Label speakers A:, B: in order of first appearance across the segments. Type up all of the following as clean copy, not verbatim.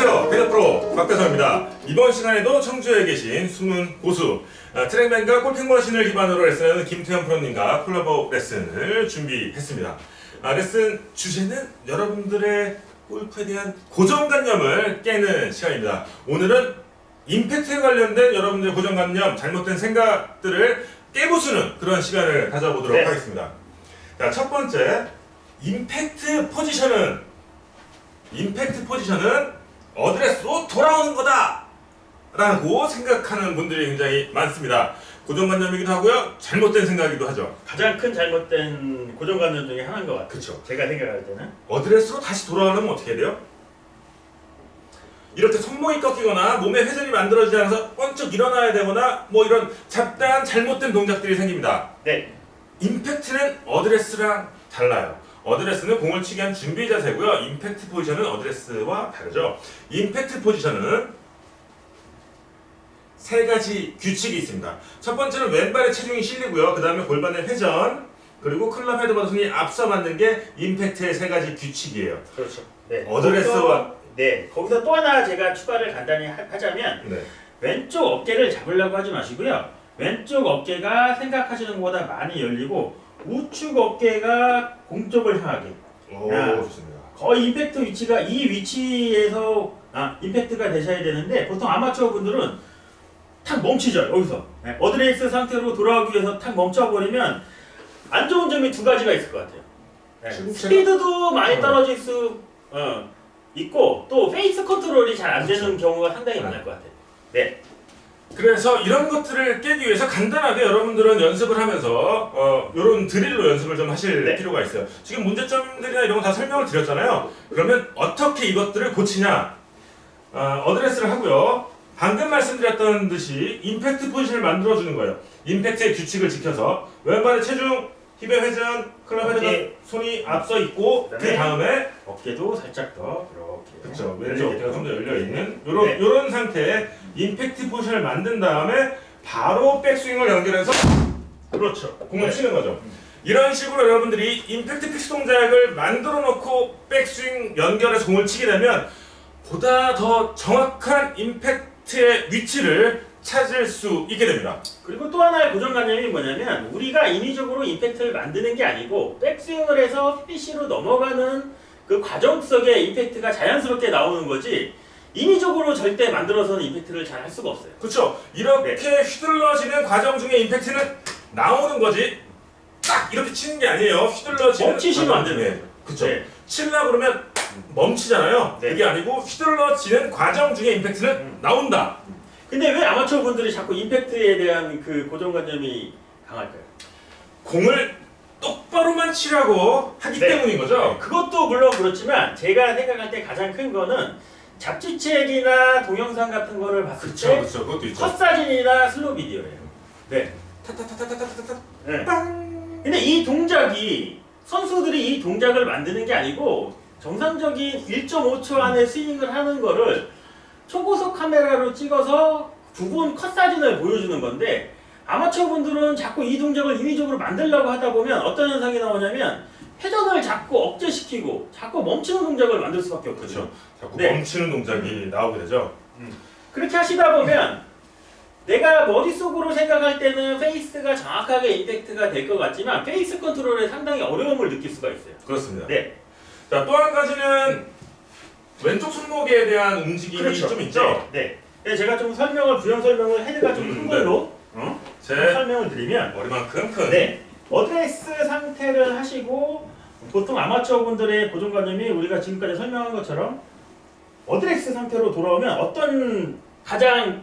A: 안녕하세요. 배드프로 박대성입니다. 이번 시간에도 청주에 계신 숨은 고수 트랙맨과 골핑 머신을 기반으로 레슨하는 김태현 프로님과 콜라보 레슨을 준비했습니다. 레슨 주제는 여러분들의 골프에 대한 고정관념을 깨는 시간입니다. 오늘은 임팩트에 관련된 여러분들의 고정관념, 잘못된 생각들을 깨부수는 그런 시간을 가져보도록 하겠습니다. 자, 첫 번째, 임팩트 포지션은 어드레스로 돌아오는 거다 라고 생각하는 분들이 굉장히 많습니다. 고정관념이기도 하고요, 잘못된 생각이기도 하죠.
B: 가장 큰 잘못된 고정관념 중에 하나인 것 같아요.
A: 그쵸.
B: 제가 생각할 때는
A: 어드레스로 다시 돌아오려면 어떻게 해야 돼요? 이렇게 손목이 꺾이거나 몸에 회전이 만들어지지 않아서 번쩍 일어나야 되거나 뭐 이런 잡다한 잘못된 동작들이 생깁니다.
B: 네.
A: 임팩트는 어드레스랑 달라요. 어드레스는 공을 치기 위한 준비 자세고요. 임팩트 포지션은 어드레스와 다르죠. 임팩트 포지션은 세 가지 규칙이 있습니다. 첫 번째는 왼발에 체중이 실리고요. 그 다음에 골반의 회전, 그리고 클럽 헤드보다 손이 앞서 맞는 게 임팩트의 세 가지 규칙이에요.
B: 그렇죠. 네.
A: 어드레스와
B: 거기서 또 하나 제가 추가를 간단히 하자면 왼쪽 어깨를 잡으려고 하지 마시고요. 왼쪽 어깨가 생각하시는 것보다 많이 열리고 우측 어깨가 공 쪽을 향하게.
A: 좋습니다.
B: 거의 임팩트 위치가 이 위치에서 임팩트가 되셔야 되는데, 보통 아마추어 분들은 탁 멈추죠. 여기서 어드레스 상태로 돌아오기 위해서 탁 멈춰버리면 안 좋은 점이 두 가지가 있을 것 같아요. 스피드도 많이 떨어질 수 있고, 또 페이스 컨트롤이 잘 안 되는 경우가 상당히 많을 것 같아요. 네.
A: 그래서 이런 것들을 깨기 위해서 간단하게 여러분들은 연습을 하면서 이런 드릴로 연습을 좀 하실 필요가 있어요. 지금 문제점들이나 이런 거 다 설명을 드렸잖아요. 그러면 어떻게 이것들을 고치냐? 어드레스를 하고요. 방금 말씀드렸던 듯이 임팩트 포지션을 만들어주는 거예요. 임팩트의 규칙을 지켜서 왼발의 체중, 힙의 회전, 클럽 회전, 손이 앞서 있고 그 다음에
B: 어깨도 살짝 더 이렇게.
A: 그렇죠. 왼쪽 어깨가 좀 더 열려 있는 요런 상태에 임팩트 포지션을 만든 다음에 바로 백스윙을 연결해서
B: 그렇죠.
A: 공을 치는 거죠. 이런 식으로 여러분들이 임팩트 픽스 동작을 만들어 놓고 백스윙 연결해서 공을 치게 되면 보다 더 정확한 임팩트의 위치를 찾을 수 있게 됩니다.
B: 그리고 또 하나의 고정관념이 뭐냐면, 우리가 인위적으로 임팩트를 만드는 게 아니고 백스윙을 해서 피니시로 넘어가는 그 과정 속에 임팩트가 자연스럽게 나오는 거지, 인위적으로 절대 만들어서는 임팩트를 잘 할 수가 없어요.
A: 그렇죠. 이렇게 휘둘러지는 과정 중에 임팩트는 나오는 거지 딱 이렇게 치는 게 아니에요. 휘둘러지는
B: 멈추시면 안 됩니다.
A: 그렇죠. 치려고 그러면 멈추잖아요. 그게 아니고 휘둘러지는 과정 중에 임팩트는 나온다.
B: 근데 왜 아마추어 분들이 자꾸 임팩트에 대한 그 고정관념이 강할까요?
A: 공을 똑바로만 치라고 하기 때문인 거죠.
B: 그것도 물론 그렇지만, 제가 생각할 때 가장 큰 거는 잡지책이나 동영상 같은 거를 봤을 때
A: 그것도 있죠.
B: 컷사진이나 슬로우 비디오예요. 네.
A: 타타타타타타타
B: 네.
A: 빵.
B: 근데 이 동작이, 선수들이 이 동작을 만드는 게 아니고 정상적인 1.5초 안에 스윙을 하는 거를 초고속 카메라로 찍어서 구분 컷사진을 보여주는 건데, 아마추어 분들은 자꾸 이 동작을 인위적으로 만들려고 하다 보면 어떤 현상이 나오냐면, 회전을 자꾸 억제시키고 자꾸 멈추는 동작을 만들 수밖에 없거든요.
A: 자꾸 멈추는 동작이 나오게 되죠.
B: 그렇게 하시다 보면 내가 머릿속으로 생각할 때는 페이스가 정확하게 임팩트가 될 것 같지만 페이스 컨트롤에 상당히 어려움을 느낄 수가 있어요.
A: 그렇습니다.
B: 네.
A: 자, 또 한 가지는 왼쪽 손목에 대한 움직임이 좀 있죠.
B: 네. 네, 제가 좀 부연 설명을 헤드가 좀 큰 걸로 설명을 드리면,
A: 머리만큼 큰.
B: 네. 어드레스 상태를 하시고, 보통 아마추어 분들의 고정관념이 우리가 지금까지 설명한 것처럼 어드레스 상태로 돌아오면 어떤 가장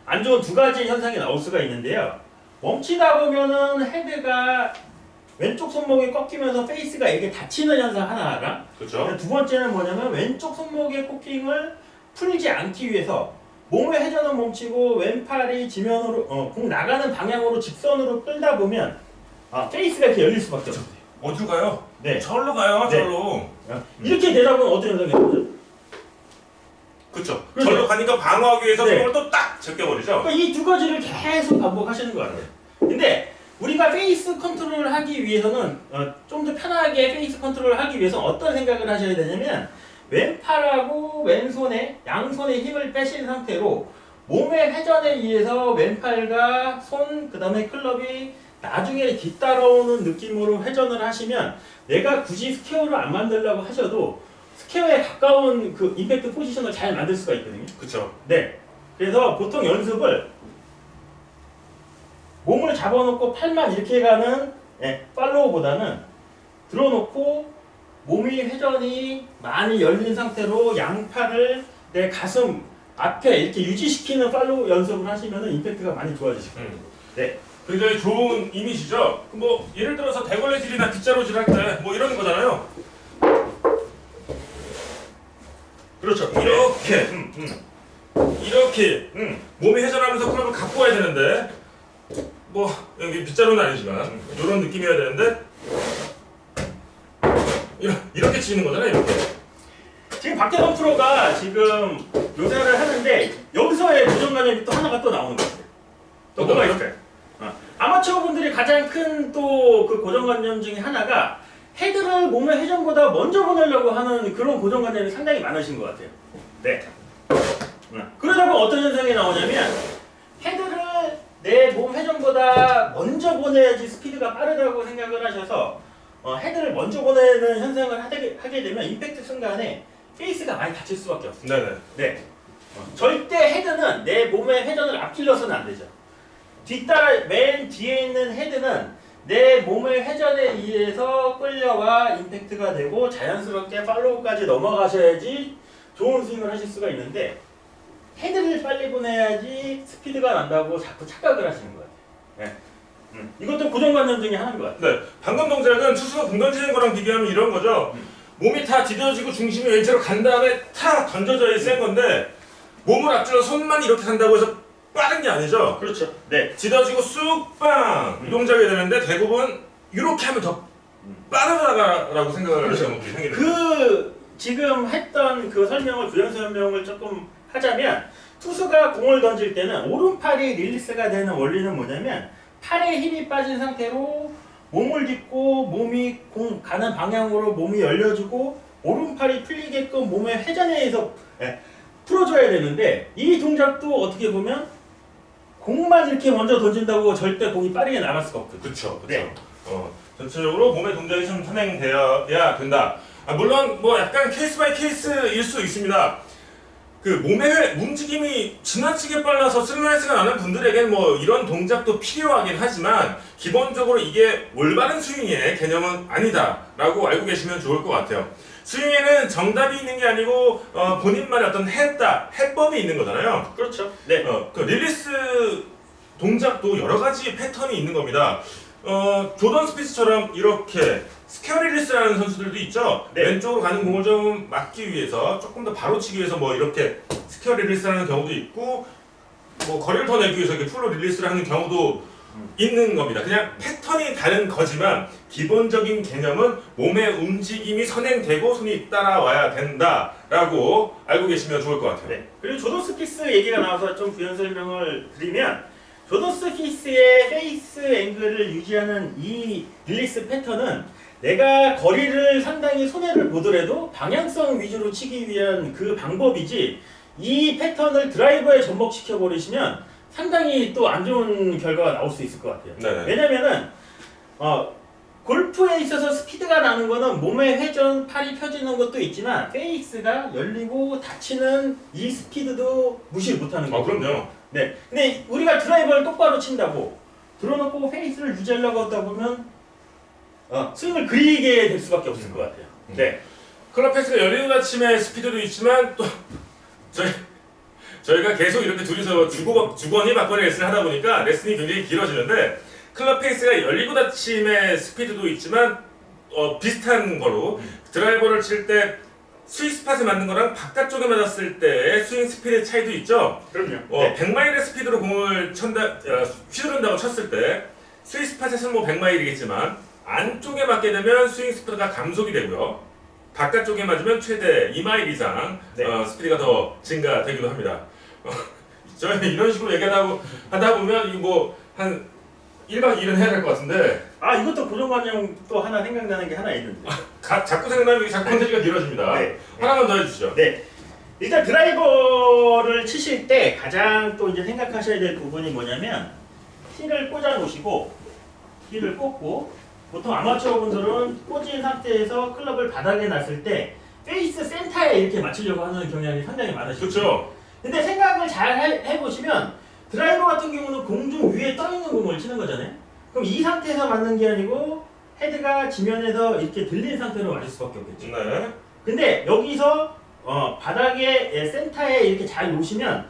B: 안 좋은 두 가지 현상이 나올 수가 있는데요. 멈추다 보면은 헤드가 왼쪽 손목이 꺾이면서 페이스가 이렇게 닫히는 현상 하나가.
A: 그렇죠.
B: 두 번째는 뭐냐면, 왼쪽 손목의 코킹을 풀지 않기 위해서 몸의 회전은 멈추고 왼팔이 지면으로 공 나가는 방향으로 직선으로 끌다 보면 페이스가 이렇게 열릴 수밖에 없어요.
A: 어디로 가요?
B: 네.
A: 절로 가요.
B: 네.
A: 절로.
B: 이렇게 되다 보면 어떤 현상이 나오죠?
A: 그렇죠.
B: 그렇죠.
A: 절로 가니까 방어하기 위해서
B: 네.
A: 손을 또 딱 제껴버리죠.
B: 그러니까 이 두 가지를 계속 반복하시는 거 같아요. 근데 우리가 페이스 컨트롤을 하기 위해서는 좀 더 편하게 페이스 컨트롤을 하기 위해서 어떤 생각을 하셔야 되냐면, 왼팔하고 왼손에 양손에 힘을 빼신 상태로 몸의 회전에 의해서 왼팔과 손 그다음에 클럽이 나중에 뒤따라오는 느낌으로 회전을 하시면 내가 굳이 스퀘어를 안 만들려고 하셔도 스퀘어에 가까운 그 임팩트 포지션을 잘 만들 수가 있거든요.
A: 그쵸.
B: 네. 그래서 보통 연습을 몸을 잡아놓고 팔만 이렇게 가는 팔로우보다는 들어놓고 몸이 회전이 많이 열린 상태로 양팔을 내 가슴 앞에 이렇게 유지시키는 팔로우 연습을 하시면 임팩트가 많이 좋아지실 거예요. 네.
A: 굉장히 좋은 이미지죠. 뭐 예를 들어서 대걸레질이나 빗자루질 할 때 뭐 이러는 거잖아요.
B: 그렇죠.
A: 이렇게 이렇게 몸이 회전하면서 클럽을 갖고 와야 되는데 뭐 여기 빗자루는 아니지만 이런 느낌이어야 되는데 이렇게 치는 거잖아요. 이렇게.
B: 지금 박태범 프로가 지금 묘사를 하는데 여기서의 고정관념이 또 하나가 또 나오는 것 같아요. 또 뭐가 있을까요? 아마추어 분들이 가장 큰 또 그 고정관념 중에 하나가 헤드를 몸의 회전보다 먼저 보내려고 하는 그런 고정관념이 상당히 많으신 것 같아요. 네. 그러다 보면 어떤 현상이 나오냐면 헤드를 내 몸 회전보다 먼저 보내야지 스피드가 빠르다고 생각을 하셔서 헤드를 먼저 보내는 현상을 하게 되면 임팩트 순간에 페이스가 많이 다칠 수밖에 없어요.
A: 네네.
B: 네. 절대 헤드는 내 몸의 회전을 앞질러서는 안 되죠. 맨 뒤에 있는 헤드는 내 몸의 회전에 의해서 끌려와 임팩트가 되고 자연스럽게 팔로우까지 넘어가셔야지 좋은 스윙을 하실 수가 있는데 헤드를 빨리 보내야지 스피드가 난다고 자꾸 착각을 하시는 것 같아요. 네. 이것도 고정관념 중에 하나인 것 같아요.
A: 네. 방금 동작은 투수가 공 던지는 거랑 비교하면 이런 거죠. 몸이 다 디뎌지고 중심이 왼쪽으로 간 다음에 탁 던져져야 센 건데 몸을 앞질러 손만 이렇게 한다고 해서 빠른 게 아니죠.
B: 그렇죠. 네.
A: 디뎌지고 쑥빵 이 동작이 되는데 대부분 이렇게 하면 더 빠르다라고 생각을 하시는 분들이 생기는 거예요.
B: 그 지금 했던 그 설명을 부연 설명을 조금 하자면 투수가 공을 던질 때는 오른팔이 릴리스가 되는 원리는 뭐냐면 팔에 힘이 빠진 상태로 몸을 딛고 몸이 공 가는 방향으로 몸이 열려주고 오른팔이 풀리게끔 몸의 회전에 의해서 풀어줘야 되는데 이 동작도 어떻게 보면 공만 이렇게 먼저 던진다고 절대 공이 빠르게 나갈 수가 없거든요.
A: 그렇죠.
B: 네.
A: 전체적으로 몸의 동작이 좀 선행되어야 된다. 물론 뭐 약간 케이스 바이 케이스일 수 있습니다. 그 몸의 움직임이 지나치게 빨라서 스트레스가 나는 분들에겐 뭐 이런 동작도 필요하긴 하지만 기본적으로 이게 올바른 스윙의 개념은 아니다라고 알고 계시면 좋을 것 같아요. 스윙에는 정답이 있는 게 아니고 본인만의 어떤 해법이 있는 거잖아요.
B: 그렇죠. 네.
A: 그 릴리스 동작도 여러 가지 패턴이 있는 겁니다. 조던 스피스처럼 이렇게 스퀘어 릴리스라는 선수들도 있죠.
B: 네.
A: 왼쪽으로 가는 공을 좀 막기 위해서 조금 더 바로 치기 위해서 뭐 이렇게 스퀘어 릴리스라는 경우도 있고 뭐 거리를 더 내기 위해서 이렇게 풀로 릴리스를 하는 경우도 있는 겁니다. 그냥 패턴이 다른 거지만 기본적인 개념은 몸의 움직임이 선행되고 손이 따라와야 된다라고 알고 계시면 좋을 것 같아요.
B: 네. 그리고 조던 스피스 얘기가 나와서 좀 부연 설명을 드리면 조던 스피스의 페이스 앵글을 유지하는 이 릴리스 패턴은 내가 거리를 상당히 손해를 보더라도 방향성 위주로 치기 위한 그 방법이지 이 패턴을 드라이버에 접목시켜 버리시면 상당히 또 안 좋은 결과가 나올 수 있을 것 같아요.
A: 네네.
B: 왜냐면은 골프에 있어서 스피드가 나는 거는 몸의 회전, 팔이 펴지는 것도 있지만 페이스가 열리고 닫히는 이 스피드도 무시를 못하는 거죠.
A: 그럼요.
B: 네. 근데 우리가 드라이버를 똑바로 친다고 들어놓고 페이스를 유지하려고 하다 보면 스윙을 그리게 될 수밖에 없을 것 같아요. 네.
A: 클럽 페이스가 열리는 아침에 스피드도 있지만 또 저희가 계속 이렇게 둘이서 주거니 받거니 레슨을 하다 보니까 레슨이 굉장히 길어지는데 클럽 페이스가 열리고 닫힘의 스피드도 있지만 비슷한 거로 드라이버를 칠 때 스윗 스팟에 맞는 거랑 바깥쪽에 맞았을 때의 스윙 스피드 차이도 있죠.
B: 그럼요.
A: 100마일의 스피드로 공을 휘두른다고 쳤을 때 스윗 스팟에서는 뭐 100마일이겠지만 안쪽에 맞게 되면 스윙 스피드가 감속이 되고요. 바깥쪽에 맞으면 최대 2마일 이상 스피드가 더 증가되기도 합니다. 저희 이런 식으로 얘기하다 보면 이거 뭐 한 1박 2일은 해야 될 것 같은데
B: 아 이것도 고정관념 또 하나 생각나는 게 하나 있는데.
A: 자꾸 생각나면 자꾸 컨텐츠가 길어집니다.
B: 네.
A: 하나만 더 해주시죠.
B: 네. 일단 드라이버를 치실 때 가장 또 이제 생각하셔야 될 부분이 뭐냐면 티를 꽂아 놓으시고 티를 꽂고 보통 아마추어 분들은 꽂은 상태에서 클럽을 바닥에 놨을 때 페이스 센터에 이렇게 맞추려고 하는 경향이 상당히 많으시죠.
A: 그렇죠.
B: 근데 생각을 잘 해보시면 드라이버 같은 경우는 공중 위에 떠 있는 공을 치는 거잖아요. 그럼 이 상태에서 맞는 게 아니고 헤드가 지면에서 이렇게 들린 상태로 맞을 수밖에 없겠죠.
A: 네.
B: 근데 여기서 바닥에 센터에 이렇게 잘 놓으시면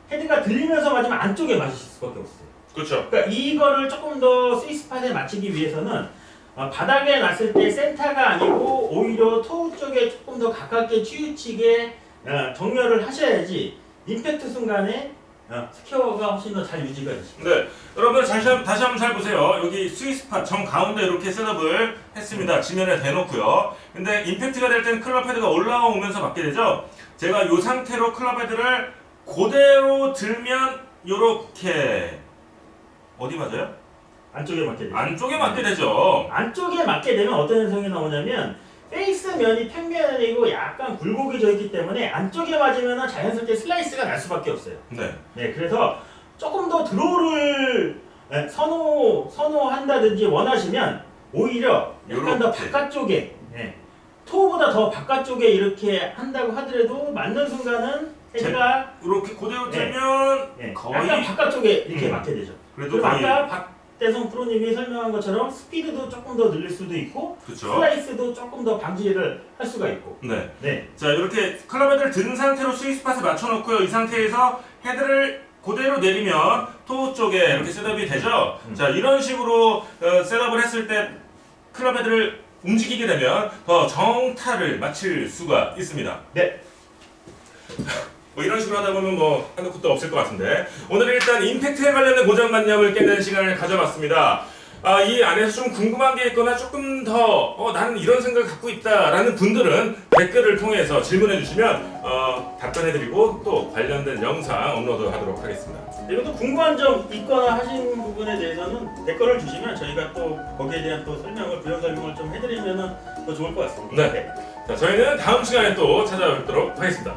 B: 헤드가 들리면서 맞으면 안쪽에 맞으실 수밖에 없어요.
A: 그렇죠.
B: 그러니까 이거를 조금 더 스위스팟에 맞추기 위해서는 바닥에 놨을 때 센터가 아니고 오히려 토우 쪽에 조금 더 가깝게 치우치게 정렬을 하셔야지 임팩트 순간에 스퀘어가 훨씬 더 잘 유지가 되십니다.
A: 네, 여러분 다시 한번 잘 보세요. 여기 스위스팟 정 가운데 이렇게 셋업을 했습니다. 지면에 대놓고요. 근데 임팩트가 될 때는 클럽 헤드가 올라오면서 맞게 되죠. 제가 이 상태로 클럽 헤드를 그대로 들면 이렇게 어디 맞아요?
B: 안쪽에 맞게 되죠.
A: 안쪽에 맞게 되죠.
B: 안쪽에 맞게 되면 어떤 현상이 나오냐면 페이스 면이 평면이고 약간 굴곡이 져 있기 때문에 안쪽에 맞으면 자연스럽게 슬라이스가 날 수밖에 없어요.
A: 네.
B: 네, 그래서 조금 더 드로우를 선호한다든지 원하시면 오히려 약간 더
A: 요렇게.
B: 바깥쪽에 토우보다 더 바깥쪽에 이렇게 한다고 하더라도 맞는 순간은 헤드가
A: 이렇게 그대로 들면 거의
B: 약간 바깥쪽에 이렇게 맞게 되죠.
A: 그래도
B: 그리고
A: 거의
B: 아까 박대성 프로님이 설명한 것처럼 스피드도 조금 더 늘릴 수도 있고
A: 그렇죠.
B: 슬라이스도 조금 더 방지를 할 수가 있고.
A: 네.
B: 네.
A: 자, 이렇게 클럽 헤드를 든 상태로 스위스팟을 맞춰놓고요. 이 상태에서 헤드를 그대로 내리면 토우 쪽에 이렇게 셋업이 되죠. 자, 이런 식으로 셋업을 했을 때 클럽 헤드를 움직이게 되면 더 정타를 맞출 수가 있습니다.
B: 네.
A: 뭐 이런 식으로 하다 보면 뭐 한도 끝도 없을 것 같은데 오늘은 일단 임팩트에 관련된 고정관념을 깨는 시간을 가져봤습니다. 이 안에서 좀 궁금한 게 있거나 조금 더 나는 이런 생각을 갖고 있다라는 분들은 댓글을 통해서 질문해 주시면 답변해드리고 또 관련된 영상 업로드하도록 하겠습니다.
B: 그리고 또 궁금한 점 있거나 하신 부분에 대해서는 댓글을 주시면 저희가 또 거기에 대한 또 설명을 부연 설명을 좀 해드리면 더 좋을 것 같습니다.
A: 네. 자, 저희는 다음 시간에 또 찾아뵙도록 하겠습니다.